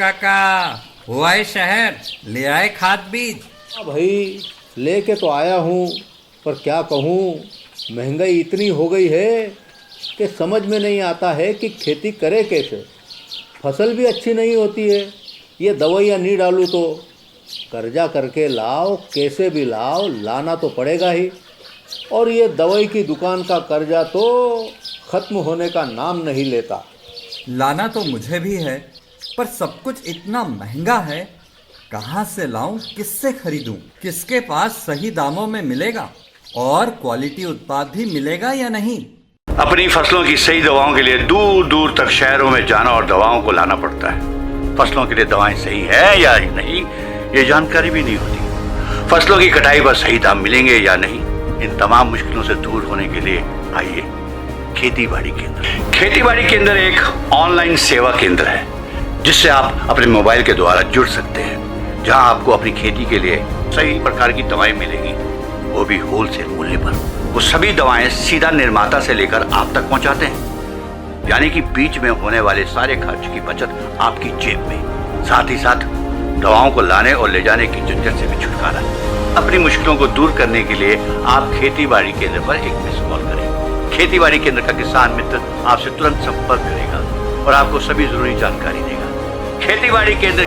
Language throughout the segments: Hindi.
काका, हुआ है शहर, ले आए खाद बीज। हाँ भाई, लेके तो आया हूँ, पर क्या कहूँ, महंगाई इतनी हो गई है कि समझ में नहीं आता है कि खेती करे कैसे। फसल भी अच्छी नहीं होती है, ये दवाइयाँ नहीं डालूँ तो। कर्जा करके लाओ, कैसे भी लाओ, लाना तो पड़ेगा ही। और ये दवाई की दुकान का कर्जा तो ख़त्म होने का नाम नहीं लेता। लाना तो मुझे भी है, पर सब कुछ इतना महंगा है। कहाँ से लाऊं, किससे खरीदूं, किसके पास सही दामों में मिलेगा और क्वालिटी उत्पाद भी मिलेगा या नहीं। अपनी फसलों की सही दवाओं के लिए दूर दूर तक शहरों में जाना और दवाओं को लाना पड़ता है। फसलों के लिए दवाएं सही है या नहीं, ये जानकारी भी नहीं होती। फसलों की कटाई पर सही दाम मिलेंगे या नहीं, इन तमाम मुश्किलों से दूर होने के लिए आइए खेती बाड़ी केंद्र। खेती बाड़ी केंद्र एक ऑनलाइन सेवा केंद्र है जिससे आप अपने मोबाइल के द्वारा जुड़ सकते हैं, जहां आपको अपनी खेती के लिए सही प्रकार की दवाएं मिलेंगी, वो भी होलसेल मूल्य पर। वो सभी दवाएं सीधा निर्माता से लेकर आप तक पहुंचाते हैं, यानी कि बीच में होने वाले सारे खर्च की बचत आपकी जेब में। साथ ही साथ दवाओं को लाने और ले जाने की झंझट से भी छुटकारा। अपनी मुश्किलों को दूर करने के लिए आप खेती बाड़ी केंद्र पर एक मिस कॉल करें। खेती बाड़ी केंद्र का किसान मित्र आपसे तुरंत संपर्क करेगा और आपको सभी जरूरी जानकारी देगा। खेती बाड़ी केंद्र।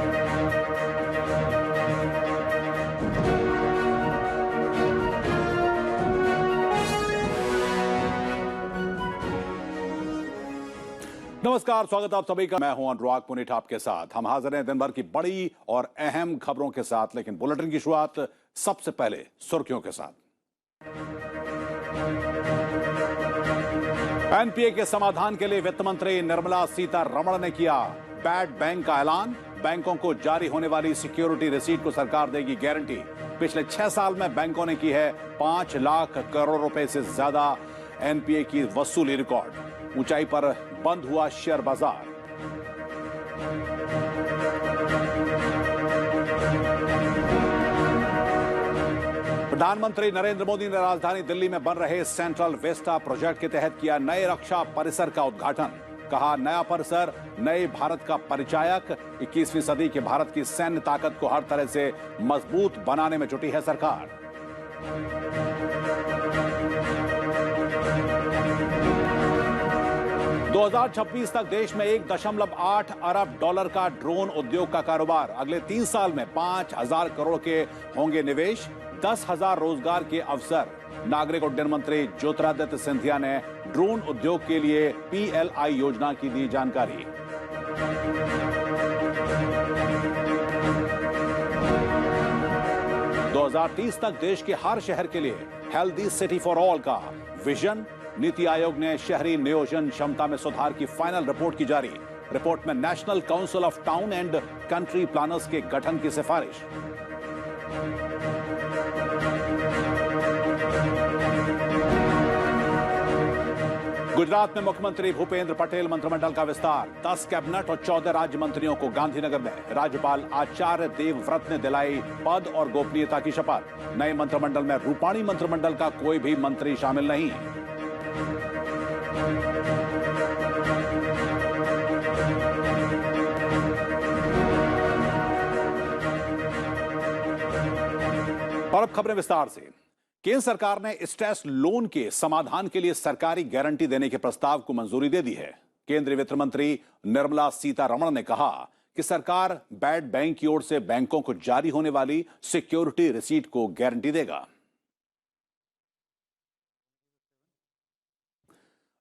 नमस्कार, स्वागत आप सभी का। मैं हूं अनुराग पुनिठ आपके साथ। हम हाजिर हैं दिन भर की बड़ी और अहम खबरों के साथ, लेकिन बुलेटिन की शुरुआत सबसे पहले सुर्खियों के साथ। एनपीए के समाधान के लिए वित्त मंत्री निर्मला सीतारमण ने किया बैड बैंक का ऐलान। बैंकों को जारी होने वाली सिक्योरिटी रिसीट को सरकार देगी गारंटी। पिछले 6 साल में बैंकों ने की है 5 लाख करोड़ रुपए से ज्यादा एनपीए की वसूली रिकॉर्ड। ऊंचाई पर बंद हुआ शेयर बाजार। प्रधानमंत्री नरेंद्र मोदी ने राजधानी दिल्ली में बन रहे सेंट्रल वेस्टा प्रोजेक्ट के तहत किया नए रक्षा परिसर का उद्घाटन। कहा, नया परिसर नए भारत का परिचायक। 21वीं सदी के भारत की सैन्य ताकत को हर तरह से मजबूत बनाने में जुटी है सरकार। 2026 तक देश में 1.8 अरब डॉलर का ड्रोन उद्योग का कारोबार। अगले 3 साल में 5,000 करोड़ के होंगे निवेश, 10,000 रोजगार के अवसर। नागरिक उड्डयन मंत्री ज्योतिरादित्य सिंधिया ने ड्रोन उद्योग के लिए पीएलआई योजना की दी जानकारी। दो 2030 तक देश के हर शहर के लिए हेल्दी सिटी फॉर ऑल का विजन। नीति आयोग ने शहरी नियोजन क्षमता में सुधार की फाइनल रिपोर्ट की जारी। रिपोर्ट में national council of town and country planners के गठन की सिफारिश। गुजरात में मुख्यमंत्री भूपेंद्र पटेल मंत्रिमंडल का विस्तार। 10 कैबिनेट और 14 राज्य मंत्रियों को गांधीनगर में राज्यपाल आचार्य देवव्रत ने दिलाई पद और गोपनीयता की शपथ। नए मंत्रिमंडल में रूपाणी मंत्रिमंडल का कोई भी मंत्री शामिल नहीं। और अब खबरें विस्तार से। केंद्र सरकार ने स्ट्रेस लोन के समाधान के लिए सरकारी गारंटी देने के प्रस्ताव को मंजूरी दे दी है। केंद्रीय वित्त मंत्री निर्मला सीतारमण ने कहा कि सरकार बैड बैंक की ओर से बैंकों को जारी होने वाली सिक्योरिटी रिसीट को गारंटी देगा।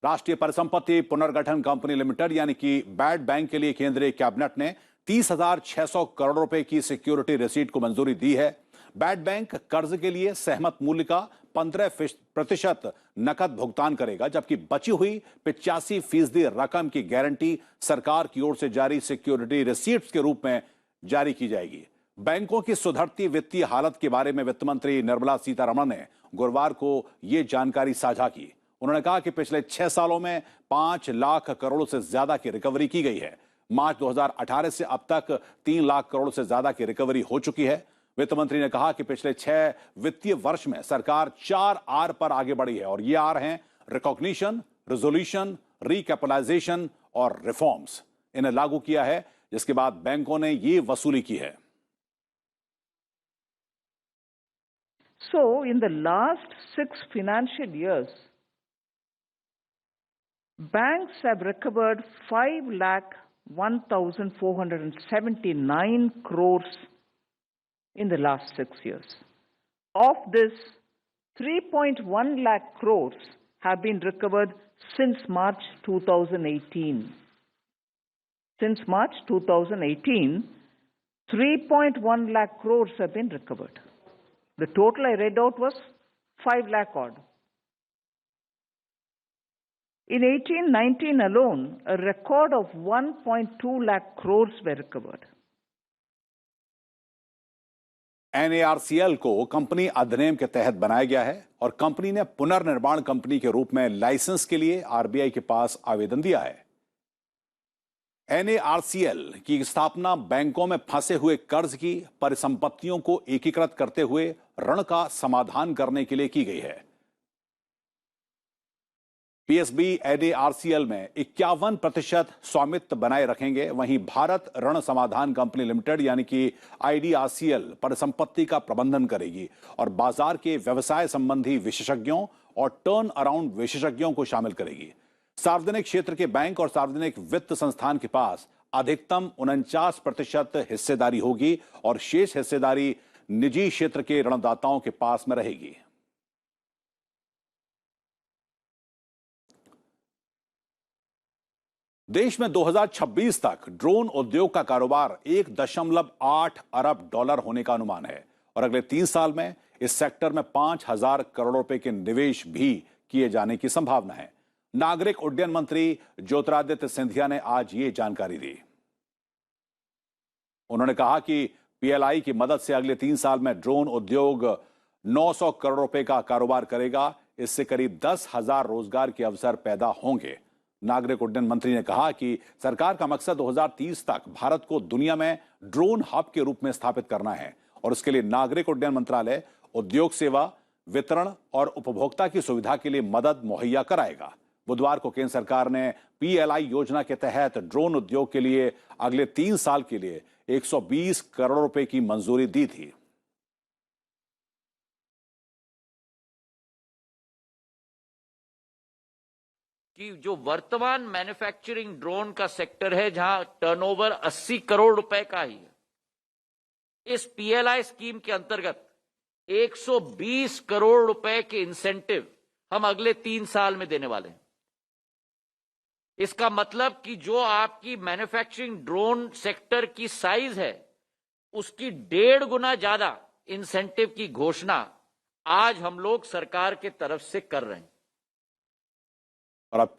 राष्ट्रीय परिसंपत्ति पुनर्गठन कंपनी लिमिटेड यानी कि बैड बैंक के लिए केंद्रीय कैबिनेट ने 30,600 करोड़ रुपए की सिक्योरिटी रिसीट को मंजूरी दी है। बैड बैंक कर्ज के लिए सहमत मूल्य का 15% नकद भुगतान करेगा, जबकि बची हुई 85% रकम की गारंटी सरकार की ओर से जारी सिक्योरिटी रिसीट्स के रूप में जारी की जाएगी। बैंकों की सुधरती वित्तीय हालत के बारे में वित्त मंत्री निर्मला सीतारमण ने गुरुवार को यह जानकारी साझा की। उन्होंने कहा कि पिछले 6 सालों में 5 लाख करोड़ से ज्यादा की रिकवरी की गई है। मार्च 2018 से अब तक 3 लाख करोड़ से ज्यादा की रिकवरी हो चुकी है। वित्त मंत्री ने कहा कि पिछले 6 वित्तीय वर्ष में सरकार 4 आर पर आगे बढ़ी है, और ये आर हैं रिकॉग्निशन, रिजोल्यूशन, रिकैपिटलाइजेशन और रिफॉर्म्स। इन्हें लागू किया है जिसके बाद बैंकों ने ये वसूली की है। So, in the last 6 financial years, banks have recovered 5,01,479 crores in the last 6 years. Of this, 3.1 lakh crores have been recovered since March 2018. Since March 2018, 3.1 lakh crores have been recovered. The total I read out was 5 lakh odd. In 18-19 alone, a record of 1.2 lakh crores were recovered. NARCL को कंपनी अधिनियम के तहत बनाया गया है और कंपनी ने पुनर्निर्माण कंपनी के रूप में लाइसेंस के लिए RBI के पास आवेदन दिया है। NARCL की स्थापना बैंकों में फंसे हुए कर्ज की परिसंपत्तियों को एकीकृत करते हुए ऋण का समाधान करने के लिए की गई है। PSB NARCL में 51% स्वामित्व बनाए रखेंगे। वहीं भारत ऋण समाधान कंपनी लिमिटेड यानी कि IDRCL परिसंपत्ति का प्रबंधन करेगी और बाजार के व्यवसाय संबंधी विशेषज्ञों और टर्न अराउंड विशेषज्ञों को शामिल करेगी। सार्वजनिक क्षेत्र के बैंक और सार्वजनिक वित्त संस्थान के पास अधिकतम 49% हिस्सेदारी होगी और शेष हिस्सेदारी निजी क्षेत्र के ऋणदाताओं के पास में रहेगी। देश में 2026 तक ड्रोन उद्योग का कारोबार 1.8 अरब डॉलर होने का अनुमान है और अगले 3 साल में इस सेक्टर में 5,000 करोड़ रुपए के निवेश भी किए जाने की संभावना है। नागरिक उड्डयन मंत्री ज्योतिरादित्य सिंधिया ने आज ये जानकारी दी। उन्होंने कहा कि PLI की मदद से अगले 3 साल में ड्रोन उद्योग 900 करोड़ रुपए का कारोबार करेगा। इससे करीब 10,000 रोजगार के अवसर पैदा होंगे। नागरिक उड्डयन मंत्री ने कहा कि सरकार का मकसद 2030 तक भारत को दुनिया में ड्रोन हब के रूप में स्थापित करना है और उसके लिए नागरिक उड्डयन मंत्रालय उद्योग सेवा, वितरण और उपभोक्ता की सुविधा के लिए मदद मुहैया कराएगा। बुधवार को केंद्र सरकार ने PLI योजना के तहत ड्रोन उद्योग के लिए अगले 3 साल के लिए 120 करोड़ रुपए की मंजूरी दी थी। कि जो वर्तमान मैन्युफैक्चरिंग ड्रोन का सेक्टर है, जहां टर्नओवर 80 करोड़ रुपए का ही है, इस PLI स्कीम के अंतर्गत 120 करोड़ रुपए के इंसेंटिव हम अगले 3 साल में देने वाले हैं। इसका मतलब कि जो आपकी मैन्युफैक्चरिंग ड्रोन सेक्टर की साइज है, उसकी 1.5 गुना ज्यादा इंसेंटिव की घोषणा आज हम लोग सरकार के तरफ से कर रहे हैं। और अब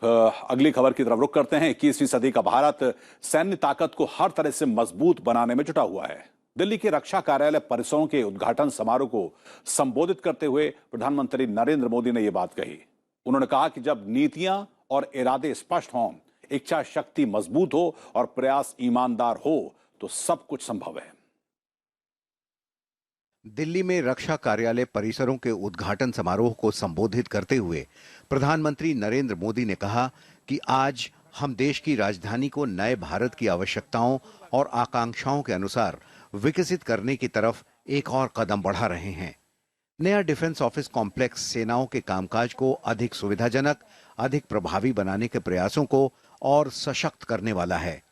अगली खबर की तरफ रुख करते हैं। 21वीं सदी का भारत सैन्य ताकत को हर तरह से मजबूत बनाने में जुटा हुआ है। दिल्ली के रक्षा कार्यालय परिसरों के उद्घाटन समारोह को संबोधित करते हुए प्रधानमंत्री नरेंद्र मोदी ने यह बात कही। उन्होंने कहा कि जब नीतियां और इरादे स्पष्ट हों, इच्छा शक्ति मजबूत हो और प्रयास ईमानदार हो तो सब कुछ संभव है। दिल्ली में रक्षा कार्यालय परिसरों के उद्घाटन समारोह को संबोधित करते हुए प्रधानमंत्री नरेंद्र मोदी ने कहा कि आज हम देश की राजधानी को नए भारत की आवश्यकताओं और आकांक्षाओं के अनुसार विकसित करने की तरफ एक और कदम बढ़ा रहे हैं। नया डिफेंस ऑफिस कॉम्प्लेक्स सेनाओं के कामकाज को अधिक सुविधाजनक, अधिक प्रभावी बनाने के प्रयासों को और सशक्त करने वाला है।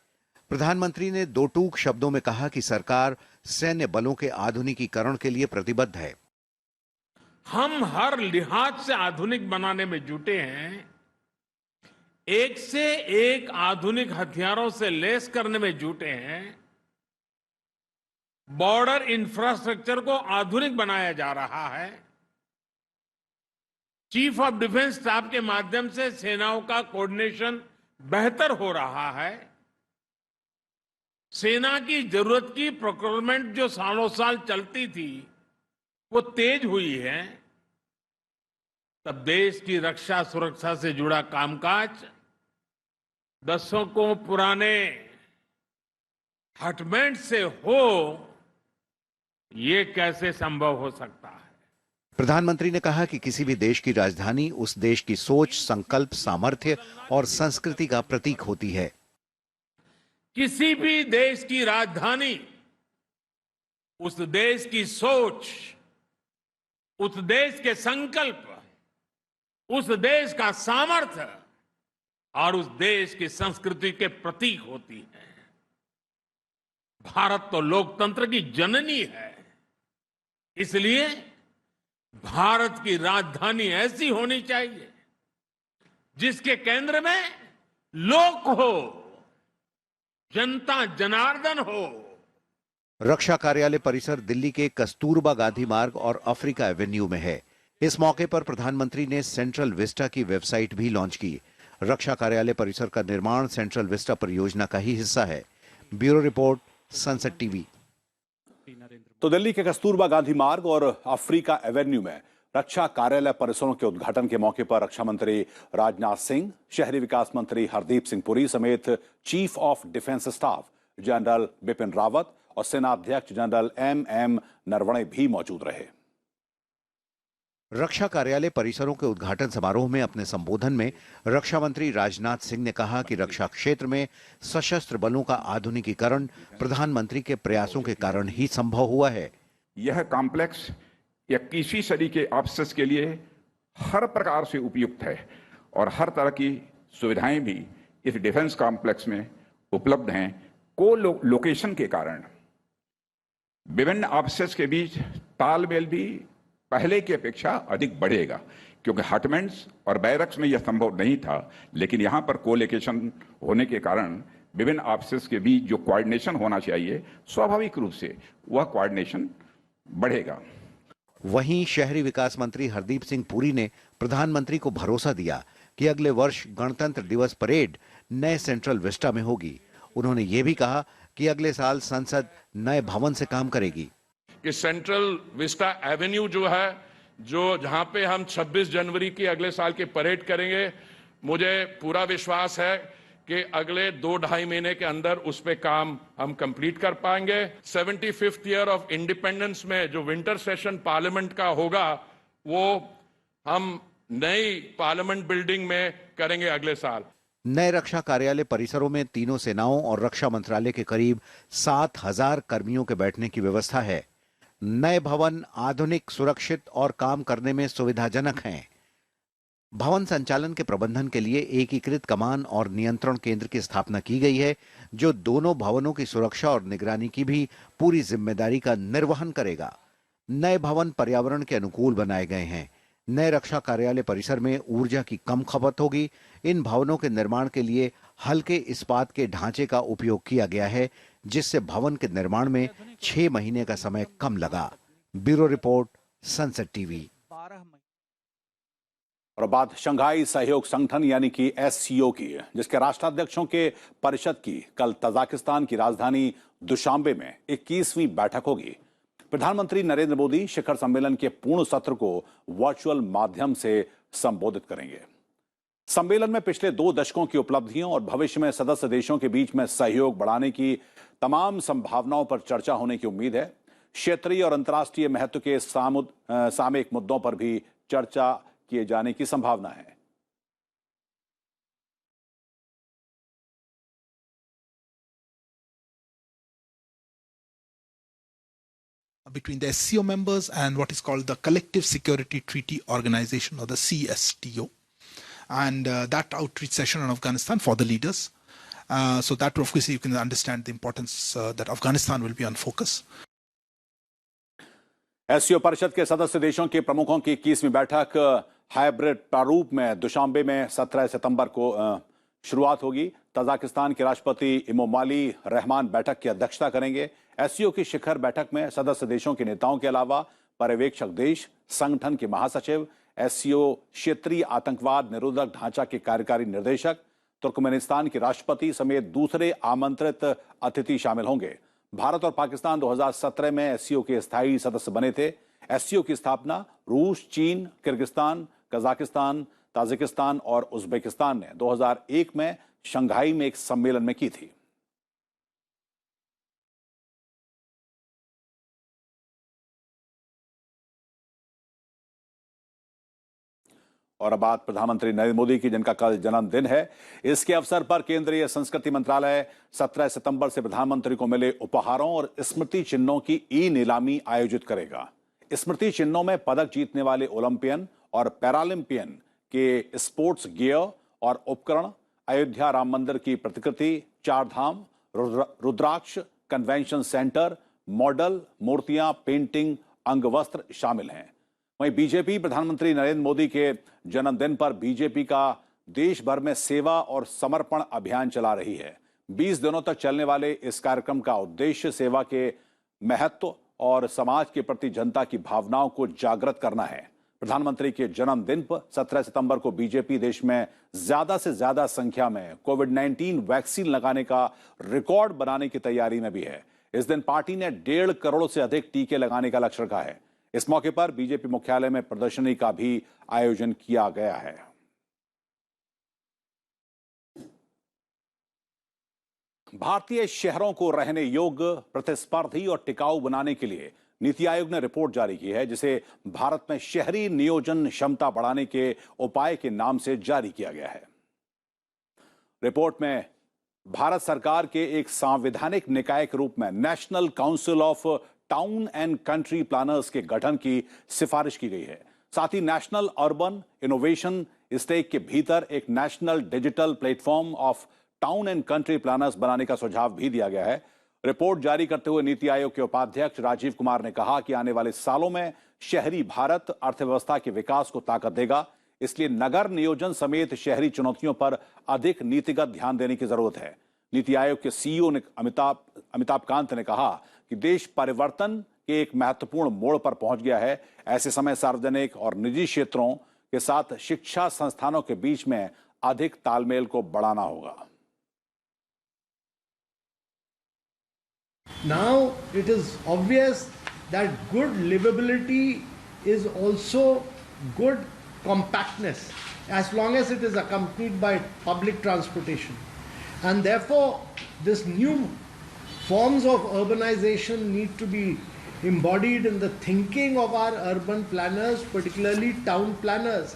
प्रधानमंत्री ने 2 टूक शब्दों में कहा कि सरकार सैन्य बलों के आधुनिकीकरण के लिए प्रतिबद्ध है। हम हर लिहाज से आधुनिक बनाने में जुटे हैं। एक से एक आधुनिक हथियारों से लैस करने में जुटे हैं। बॉर्डर इंफ्रास्ट्रक्चर को आधुनिक बनाया जा रहा है। चीफ ऑफ डिफेंस स्टाफ के माध्यम से सेनाओं का कोऑर्डिनेशन बेहतर हो रहा है। सेना की जरूरत की प्रोक्योरमेंट जो सालों साल चलती थी, वो तेज हुई है। तब देश की रक्षा सुरक्षा से जुड़ा कामकाज दशकों पुराने हटबैंड से हो, ये कैसे संभव हो सकता है? प्रधानमंत्री ने कहा कि किसी भी देश की राजधानी उस देश की सोच, संकल्प, सामर्थ्य और संस्कृति का प्रतीक होती है। किसी भी देश की राजधानी उस देश की सोच, उस देश के संकल्प, उस देश का सामर्थ्य और उस देश की संस्कृति के प्रतीक होती है। भारत तो लोकतंत्र की जननी है, इसलिए भारत की राजधानी ऐसी होनी चाहिए जिसके केंद्र में लोक हो, जनता जनार्दन हो। रक्षा कार्यालय परिसर दिल्ली के कस्तूरबा गांधी मार्ग और अफ्रीका एवेन्यू में है। इस मौके पर प्रधानमंत्री ने सेंट्रल विस्टा की वेबसाइट भी लॉन्च की। रक्षा कार्यालय परिसर का निर्माण सेंट्रल विस्टा परियोजना का ही हिस्सा है। Bureau report, sunset TV. तो दिल्ली के कस्तूरबा गांधी मार्ग और अफ्रीका एवेन्यू में रक्षा कार्यालय परिसरों के उद्घाटन के मौके पर रक्षा मंत्री राजनाथ सिंह, शहरी विकास मंत्री हरदीप सिंह पुरी समेत chief of defence staff general Bipin Rawat और सेना अध्यक्ष जनरल एम नरवणे भी मौजूद रहे। रक्षा कार्यालय परिसरों के उद्घाटन समारोह में अपने संबोधन में रक्षा मंत्री राजनाथ सिंह ने कहा कि रक्षा क्षेत्र में सशस्त्र बलों का आधुनिकीकरण प्रधानमंत्री के प्रयासों के कारण ही संभव हुआ है। यह कॉम्प्लेक्स 21वीं सदी के ऑफिसर्स के लिए हर प्रकार से उपयुक्त है और हर तरह की सुविधाएं भी इस डिफेंस कॉम्प्लेक्स में उपलब्ध हैं। को लोकेशन के कारण विभिन्न ऑफिसर्स के बीच तालमेल भी पहले की अपेक्षा अधिक बढ़ेगा, क्योंकि हटमेंट्स और बैरक्स में यह संभव नहीं था, लेकिन यहां पर कोलोकेशन होने के कारण विभिन्न ऑफिसर्स के बीच जो कोऑर्डिनेशन होना चाहिए, स्वाभाविक रूप से वह कोऑर्डिनेशन बढ़ेगा। वहीं शहरी विकास मंत्री हरदीप सिंह पुरी ने प्रधानमंत्री को भरोसा दिया कि अगले वर्ष गणतंत्र दिवस परेड नए सेंट्रल विस्टा में होगी। उन्होंने ये भी कहा कि अगले साल संसद नए भवन से काम करेगी। कि सेंट्रल विस्टा एवेन्यू जो है, जो जहां पे हम 26 जनवरी की अगले साल की परेड करेंगे, मुझे पूरा विश्वास है कि अगले 2-2.5 महीने के अंदर उस पे काम हम कंप्लीट कर पाएंगे। 75th ईयर ऑफ इंडिपेंडेंस में जो विंटर सेशन पार्लियामेंट का होगा, वो हम नई पार्लियामेंट बिल्डिंग में करेंगे अगले साल। नए रक्षा कार्यालय परिसरों में तीनों सेनाओं और रक्षा मंत्रालय के करीब 7,000 कर्मियों के बैठने की व्यवस्था है। नए भवन आधुनिक, सुरक्षित और काम करने में सुविधाजनक हैं। भवन संचालन के प्रबंधन के लिए एकीकृत कमान और नियंत्रण केंद्र की स्थापना की गई है, जो दोनों भवनों की सुरक्षा और निगरानी की भी पूरी जिम्मेदारी का निर्वहन करेगा। नए भवन पर्यावरण के अनुकूल बनाए गए हैं। नए रक्षा कार्यालय परिसर में ऊर्जा की कम खपत होगी। इन भवनों के निर्माण के लिए हल्के इस्पात के ढांचे का उपयोग किया गया है, जिससे भवन के निर्माण में 6 महीने का समय कम लगा। Bureau report, sunset TV. और बात शंघाई सहयोग संगठन यानी कि एससीओ की, जिसके राष्ट्राध्यक्षों के परिषद की कल तजाकिस्तान की राजधानी दुशांबे में 21वीं बैठक होगी। प्रधानमंत्री नरेंद्र मोदी शिखर सम्मेलन के पूर्ण सत्र को वर्चुअल माध्यम से संबोधित करेंगे। सम्मेलन में पिछले 2 दशकों की उपलब्धियों और भविष्य में सदस्य देशों के बीच में सहयोग बढ़ाने की तमाम संभावनाओं पर चर्चा होने की उम्मीद है। क्षेत्रीय और अंतर्राष्ट्रीय महत्व के सामयिक मुद्दों पर भी चर्चा किए जाने की संभावना है। Between the SCO members and what is called the Collective Security Treaty Organization, or the CSTO, and that outreach session on Afghanistan for the leaders. So that obviously you can understand the importance that Afghanistan will be on focus. SCO परिषद के सदस्य देशों के प्रमुखों की 21वीं बैठक हाइब्रिड प्रारूप में दुशांबे में 17 सितंबर को शुरुआत होगी। तजाकिस्तान के राष्ट्रपति इमोमाली रहमान बैठक की अध्यक्षता करेंगे। एससीओ की शिखर बैठक में सदस्य देशों के नेताओं के अलावा पर्यवेक्षक देश, संगठन के महासचिव, एससीओ क्षेत्रीय आतंकवाद निरोधक ढांचा के कार्यकारी निर्देशक, तुर्कमेनिस्तान के राष्ट्रपति समेत दूसरे आमंत्रित अतिथि शामिल होंगे। भारत और पाकिस्तान 2017 में एससीओ के स्थायी सदस्य बने थे। एससीओ की स्थापना रूस, चीन, किर्गिस्तान, कजाकिस्तान, ताजिकिस्तान और उज्बेकिस्तान ने 2001 में शंघाई में एक सम्मेलन में की थी। और अब बात प्रधानमंत्री नरेंद्र मोदी की, जिनका कल जन्मदिन है। इसके अवसर पर केंद्रीय संस्कृति मंत्रालय 17 सितंबर से प्रधानमंत्री को मिले उपहारों और स्मृति चिन्हों की ई नीलामी आयोजित करेगा। स्मृति चिन्हों में पदक जीतने वाले ओलंपियन और पैरालंपियन के स्पोर्ट्स गियर और उपकरण, अयोध्या राम मंदिर की प्रतिकृति, चार धाम, रुद्राक्ष कन्वेंशन सेंटर, मॉडल, मूर्तियां, पेंटिंग, अंगवस्त्र शामिल हैं। वहीं बीजेपी प्रधानमंत्री नरेंद्र मोदी के जन्मदिन पर बीजेपी का देश भर में सेवा और समर्पण अभियान चला रही है। 20 दिनों तक चलने वाले इस कार्यक्रम का उद्देश्य सेवा के महत्व और समाज के प्रति जनता की भावनाओं को जागृत करना है। प्रधानमंत्री के जन्मदिन पर 17 सितंबर को बीजेपी देश में ज्यादा से ज्यादा संख्या में कोविड-19 वैक्सीन लगाने का रिकॉर्ड बनाने की तैयारी में भी है। इस दिन पार्टी ने 1.5 करोड़ से अधिक टीके लगाने का लक्ष्य रखा है। इस मौके पर बीजेपी मुख्यालय में प्रदर्शनी का भी आयोजन किया गया है। भारतीय शहरों को रहने योग्य, प्रतिस्पर्धी और टिकाऊ बनाने के लिए नीति आयोग ने रिपोर्ट जारी की है, जिसे भारत में शहरी नियोजन क्षमता बढ़ाने के उपाय के नाम से जारी किया गया है। रिपोर्ट में भारत सरकार के एक संवैधानिक निकाय के रूप में national council of town and country planners के गठन की सिफारिश की गई है। साथ ही नेशनल अर्बन इनोवेशन स्टेक के भीतर एक national digital platform of town and country planners बनाने का सुझाव भी दिया गया है। रिपोर्ट जारी करते हुए नीति आयोग के उपाध्यक्ष राजीव कुमार ने कहा कि आने वाले सालों में शहरी भारत अर्थव्यवस्था के विकास को ताकत देगा, इसलिए नगर नियोजन समेत शहरी चुनौतियों पर अधिक नीतिगत ध्यान देने की जरूरत है। नीति आयोग के सीईओ अमिताभ कांत ने कहा कि देश परिवर्तन के एक महत्वपूर्ण मोड़ पर पहुंच गया है। ऐसे समय सार्वजनिक और निजी क्षेत्रों के साथ शिक्षा संस्थानों के बीच में अधिक तालमेल को बढ़ाना होगा। Now it is obvious that good livability is also good compactness, as long as it is accompanied by public transportation. And therefore, this new forms of urbanization need to be embodied in the thinking of our urban planners, particularly town planners.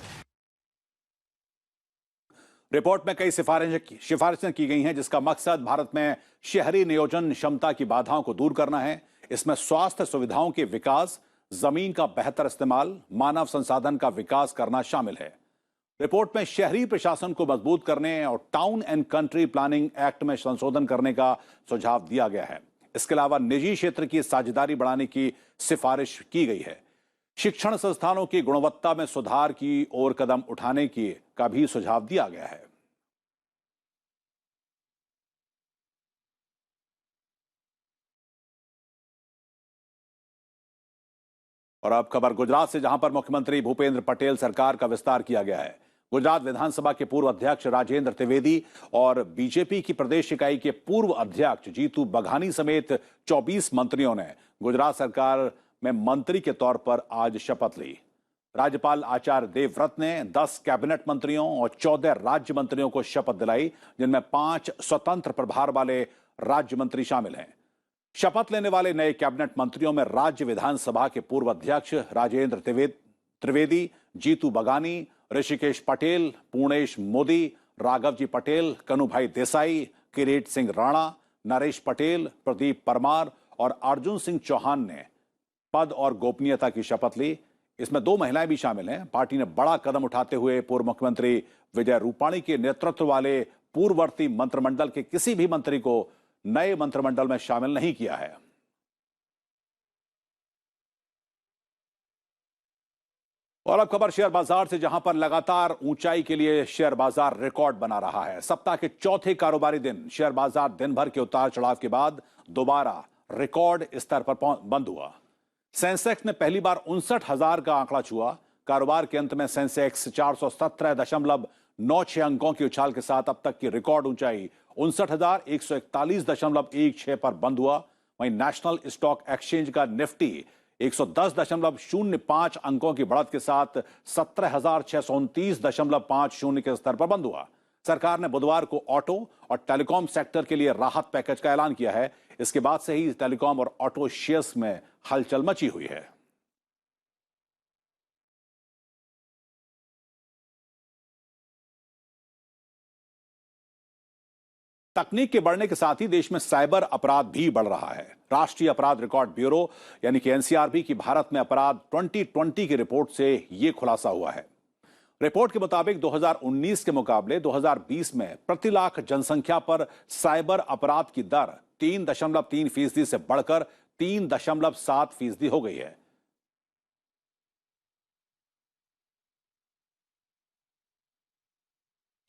Report में कई सिफारिशें की गई हैं, जिसका मकसद भारत में शहरी नियोजन क्षमता की बाधाओं को दूर करना है। इसमें स्वास्थ्य सुविधाओं के विकास, जमीन का बेहतर इस्तेमाल, मानव संसाधन का विकास करना शामिल है। रिपोर्ट में शहरी प्रशासन को मजबूत करने और town and country planning act में संशोधन करने का सुझाव दिया गया है। इसके अलावा निजी क्षेत्र की साझेदारी बढ़ाने की सिफारिश की गई है। शिक्षण संस्थानों की गुणवत्ता में सुधार की ओर कदम उठाने का भी सुझाव दिया गया है। और अब खबर गुजरात से, जहां पर मुख्यमंत्री भूपेंद्र पटेल सरकार का विस्तार किया गया है। गुजरात विधानसभा के पूर्व अध्यक्ष राजेंद्र त्रिवेदी और बीजेपी की प्रदेश इकाई के पूर्व अध्यक्ष जीतू बघानी समेत 24 मंत्रियों ने गुजरात सरकार में मंत्री के तौर पर आज शपथ ली। राज्यपाल आचार्य देवव्रत ने 10 कैबिनेट मंत्रियों और 14 राज्य मंत्रियों को शपथ दिलाई, जिनमें 5 स्वतंत्र प्रभार वाले राज्य मंत्री शामिल हैं। शपथ लेने वाले नए कैबिनेट मंत्रियों में राज्य विधानसभा के पूर्व अध्यक्ष राजेंद्र त्रिवेदी, जीतू बघानी, ऋषिकेश पटेल, पूर्णेश मोदी, राघवजी पटेल, कनुभाई देसाई, किरीट सिंह राणा, नरेश पटेल, प्रदीप परमार और अर्जुन सिंह चौहान ने पद और गोपनीयता की शपथ ली। इसमें 2 महिलाएं भी शामिल हैं। पार्टी ने बड़ा कदम उठाते हुए पूर्व मुख्यमंत्री विजय रूपाणी के नेतृत्व वाले पूर्ववर्ती मंत्रिमंडल के किसी भी मंत्री को नए मंत्रिमंडल में शामिल नहीं किया है। और अब खबर शेयर बाजार से, जहां पर लगातार ऊंचाई के लिए शेयर बाजार रिकॉर्ड बना रहा है। सप्ताह के चौथे कारोबारी दिन शेयर बाजार दिन भर के उतार चढ़ाव के बाद दोबारा रिकॉर्ड स्तर पर बंद हुआ। सेंसेक्स ने पहली बार 59,000 का आंकड़ा छुआ। कारोबार के अंत में सेंसेक्स 417.96 अंकों की उछाल के साथ अब तक की रिकॉर्ड ऊंचाई 59,141.16 पर बंद हुआ। वहीं नेशनल स्टॉक एक्सचेंज का निफ्टी 110.05 अंकों की बढ़त के साथ 17,629.50 के स्तर पर बंद हुआ। सरकार ने बुधवार को ऑटो और टेलीकॉम सेक्टर के लिए राहत पैकेज का ऐलान किया है। इसके बाद से ही टेलीकॉम और ऑटो शेयर्स में हलचल मची हुई है। तकनीक के बढ़ने के साथ ही देश में साइबर अपराध भी बढ़ रहा है। राष्ट्रीय अपराध रिकॉर्ड ब्यूरो यानी कि एनसीआरबी की भारत में अपराध 2020 की रिपोर्ट से यह खुलासा हुआ है। रिपोर्ट के मुताबिक 2019 के मुकाबले 2020 में प्रति लाख जनसंख्या पर साइबर अपराध की दर 3.3% से बढ़कर 3.7% हो गई है।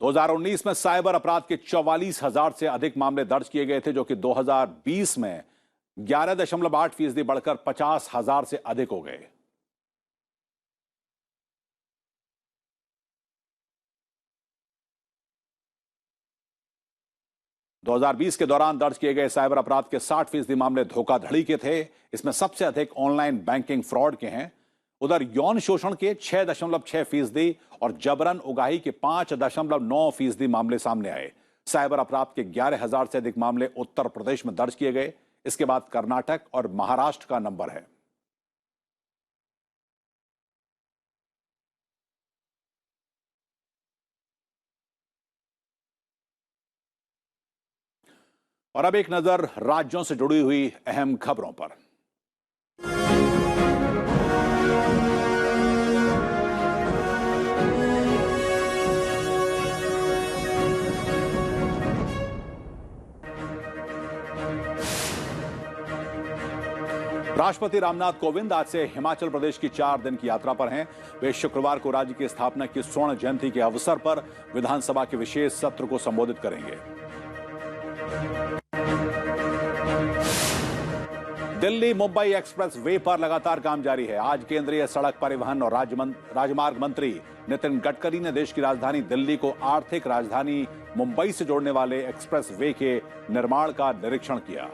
दो 2019 में साइबर अपराध के 44,000 से अधिक मामले दर्ज किए गए थे, जो कि 2020 में 11.8% बढ़कर 50,000 से अधिक हो गए। दो 2020 के दौरान दर्ज किए गए साइबर अपराध के 60% मामले धोखाधड़ी के थे। इसमें सबसे अधिक ऑनलाइन बैंकिंग फ्रॉड के हैं। उधर यौन शोषण के 6.6% और जबरन उगाही के 5.9% मामले सामने आए। साइबर अपराध के 11,000 से अधिक मामले उत्तर प्रदेश में दर्ज किए गए। इसके बाद कर्नाटक और महाराष्ट्र का नंबर है। और अब एक नजर राज्यों से जुड़ी हुई अहम खबरों पर। राष्ट्रपति रामनाथ कोविंद आज से हिमाचल प्रदेश की 4 दिन की यात्रा पर हैं। वे शुक्रवार को राज्य की स्थापना की स्वर्ण जयंती के अवसर पर विधानसभा के विशेष सत्र को संबोधित करेंगे। दिल्ली मुंबई एक्सप्रेस वे पर लगातार काम जारी है। आज केंद्रीय सड़क परिवहन और राजमार्ग मंत्री नितिन गडकरी ने देश की राजधानी दिल्ली को आर्थिक राजधानी मुंबई से जोड़ने वाले एक्सप्रेस वे के निर्माण का निरीक्षण किया।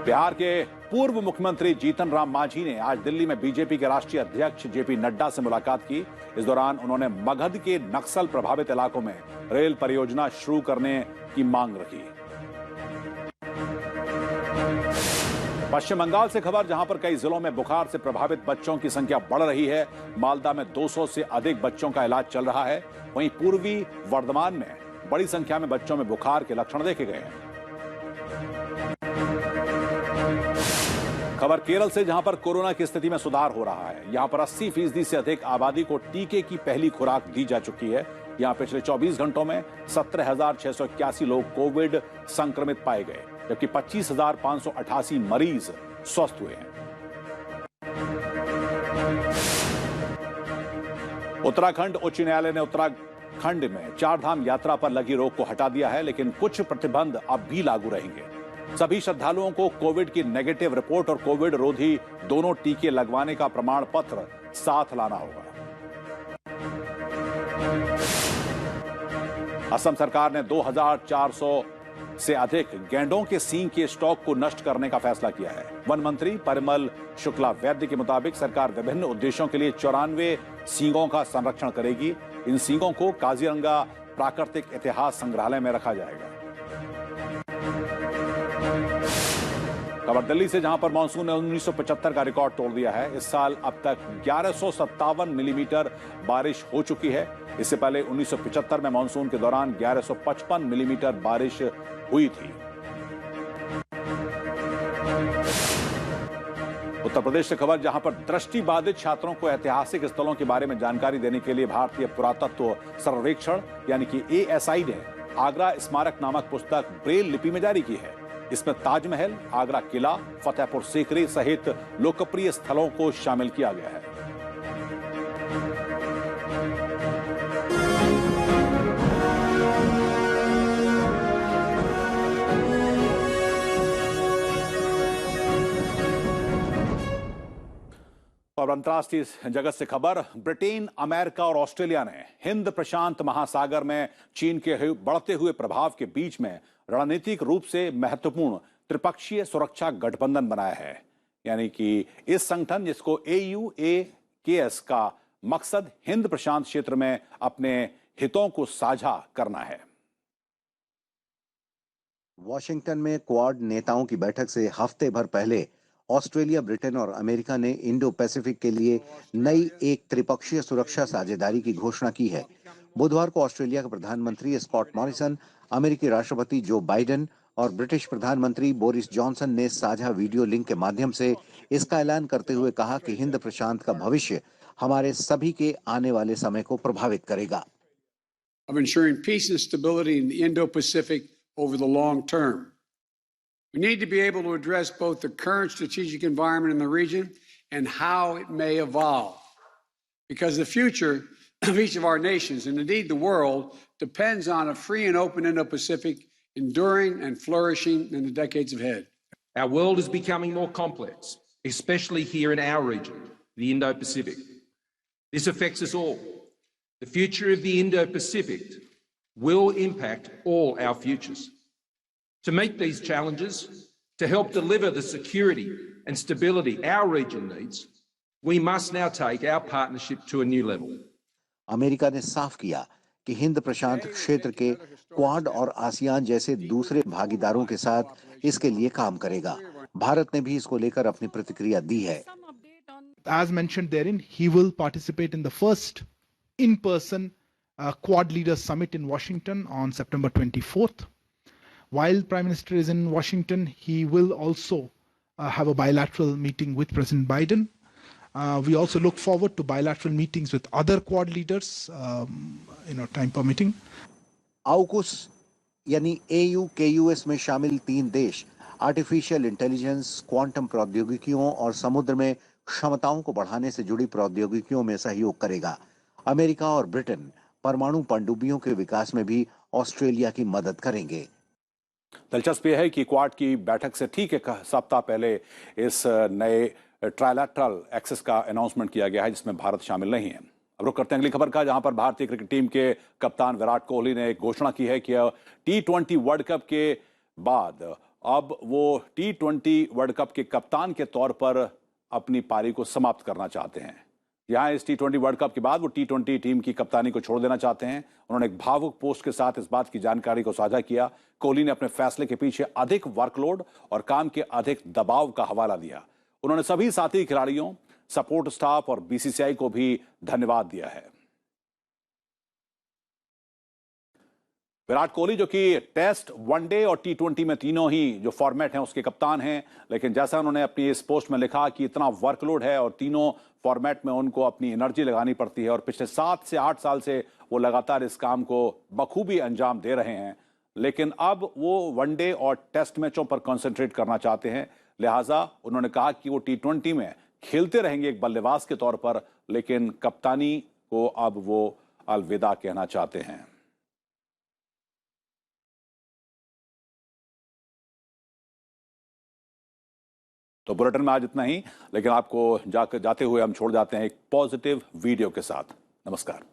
बिहार के पूर्व मुख्यमंत्री जीतन राम मांझी ने आज दिल्ली में बीजेपी के राष्ट्रीय अध्यक्ष जेपी नड्डा से मुलाकात की। इस दौरान उन्होंने मगध के नक्सल प्रभावित इलाकों में रेल परियोजना शुरू करने की मांग रखी। पश्चिम बंगाल से खबर, जहां पर कई जिलों में बुखार से प्रभावित बच्चों की संख्या बढ़ रही है। मालदा में 200 से अधिक बच्चों का इलाज चल रहा है। वहीं पूर्वी वर्धमान में बड़ी संख्या में बच्चों में बुखार के लक्षण देखे गए हैं। खबर केरल से, जहां पर कोरोना की स्थिति में सुधार हो रहा है। यहां पर 80% से अधिक आबादी को टीके की पहली खुराक दी जा चुकी है। यहां पिछले 24 घंटों में 17,681 लोग कोविड संक्रमित पाए गए, जबकि 25,588 मरीज स्वस्थ हुए हैं। उत्तराखंड उच्च न्यायालय ने उत्तराखंड में 4 धाम यात्रा पर लगी रोक को हटा दिया है, लेकिन कुछ प्रतिबंध अब भी लागू रहेंगे। सभी श्रद्धालुओं को कोविड की नेगेटिव रिपोर्ट और कोविड रोधी दोनों टीके लगवाने का प्रमाण पत्र साथ लाना होगा। असम सरकार ने 2,400 से अधिक गैंडों के सींग के स्टॉक को नष्ट करने का फैसला किया है। वन मंत्री परिमल शुक्ला वैद्य के मुताबिक सरकार विभिन्न उद्देश्यों के लिए 94 सींगों का संरक्षण करेगी। इन सींगों को काजीरंगा प्राकृतिक इतिहास संग्रहालय में रखा जाएगा। खबर दिल्ली से, जहां पर मानसून ने 1975 का रिकॉर्ड तोड़ दिया है। इस साल अब तक 1157 मिलीमीटर बारिश हो चुकी है। इससे पहले 1975 में मानसून के दौरान 1155 मिलीमीटर बारिश हुई थी। उत्तर प्रदेश से खबर, जहां पर दृष्टिबाधित छात्रों को ऐतिहासिक स्थलों के बारे में जानकारी देने के लिए भारतीय पुरातत्व सर्वेक्षण यानी कि ASI ने आगरा स्मारक नामक पुस्तक ब्रेल लिपि में जारी की है। इसमें ताजमहल, आगरा किला, फतेहपुर सीकरी सहित लोकप्रिय स्थलों को शामिल किया गया है। और अंतर्राष्ट्रीय जगत से खबर, ब्रिटेन, अमेरिका और ऑस्ट्रेलिया ने हिंद प्रशांत महासागर में चीन के बढ़ते हुए प्रभाव के बीच में रणनीतिक रूप से महत्वपूर्ण त्रिपक्षीय सुरक्षा गठबंधन बनाया है। यानी कि इस संगठन, जिसको AUAKS का मकसद हिंद प्रशांत क्षेत्र में अपने हितों को साझा करना है। वॉशिंगटन में क्वाड नेताओं की बैठक से हफ्ते भर पहले ऑस्ट्रेलिया, ब्रिटेन और अमेरिका ने इंडो पैसिफिक के लिए नई एक त्रिपक्षीय सुरक्षा साझेदारी की घोषणा की है। बुधवार को ऑस्ट्रेलिया के प्रधानमंत्री स्कॉट मॉरिसन, अमेरिकी राष्ट्रपति जो बाइडेन और ब्रिटिश प्रधानमंत्री बोरिस जॉनसन ने साझा वीडियो लिंक के माध्यम से इसका ऐलान करते हुए कहा कि हिंद प्रशांत का भविष्य हमारे सभी के आने वाले समय को प्रभावित करेगा। Of ensuring peace and stability in the Indo-Pacific over the long term. We need to be able to address both the current strategic environment in the region and how it may evolve. Because the future of each of our nations, and indeed the world, depends on a free and open Indo-Pacific enduring and flourishing in the decades ahead. Our world is becoming more complex, especially here in our region, the Indo-Pacific. This affects us all. The future of the Indo-Pacific will impact all our futures. To meet these challenges, to help deliver the security and stability our region needs, we must now take our partnership to a new level. America ने साफ किया कि हिंद प्रशांत क्षेत्र के क्वाड और आसियान जैसे दूसरे भागीदारों के साथ इसके लिए काम करेगा। भारत ने भी इसको लेकर अपनी प्रतिक्रिया दी है। As mentioned therein, he will participate in the first in-person Quad Leaders Summit in Washington on September 24th. While Prime Minister is in Washington, he will also have a bilateral meeting with President Biden. We also look forward to bilateral meetings with other Quad leaders, time permitting. AUKUS यानी AUKUS में शामिल 3 देश आर्टिफिशियल इंटेलिजेंस, क्वांटम प्रौद्योगिकियों और समुद्र में क्षमताओं को बढ़ाने से जुड़ी प्रौद्योगिकियों में सहयोग करेगा। अमेरिका और ब्रिटेन परमाणु पनडुब्बियों के विकास में भी ऑस्ट्रेलिया की मदद करेंगे। दिलचस्प यह है कि क्वाड की बैठक से ठीक एक सप्ताह पहले इस नए ट्राइलैटरल एक्सेस का अनाउंसमेंट किया गया है, जिसमें भारत शामिल नहीं है। अब रुक करते हैं अगली खबर का, जहां पर भारतीय क्रिकेट टीम के कप्तान विराट कोहली ने एक घोषणा की है कि T20 वर्ल्ड कप के बाद अब वो T20 वर्ल्ड कप के कप्तान के तौर पर अपनी पारी को समाप्त करना चाहते हैं। यहाँ इस T20 वर्ल्ड कप के बाद वो T20 टीम की कप्तानी को छोड़ देना चाहते हैं। उन्होंने एक भावुक पोस्ट के साथ इस बात की जानकारी को साझा किया। कोहली ने अपने फैसले के पीछे अधिक वर्कलोड और काम के अधिक दबाव का हवाला दिया। उन्होंने सभी साथी खिलाड़ियों, सपोर्ट स्टाफ और BCCI को भी धन्यवाद दिया है। विराट कोहली जो कि टेस्ट, वनडे और T20 में तीनों ही जो फॉर्मेट हैं उसके कप्तान हैं, लेकिन जैसा उन्होंने अपनी इस पोस्ट में लिखा कि इतना वर्कलोड है और तीनों फॉर्मेट में उनको अपनी एनर्जी लगानी पड़ती है और पिछले 7 से 8 साल से वो लगातार इस काम को बखूबी अंजाम दे रहे हैं, लेकिन अब वो वनडे और टेस्ट मैचों पर कंसंट्रेट करना चाहते हैं। लिहाजा उन्होंने कहा कि वो T20 में खेलते रहेंगे एक बल्लेबाज के तौर पर, लेकिन कप्तानी को अब वो अलविदा कहना चाहते हैं। तो बुलेटिन में आज इतना ही, लेकिन आपको जाते हुए हम छोड़ जाते हैं एक पॉजिटिव वीडियो के साथ। नमस्कार।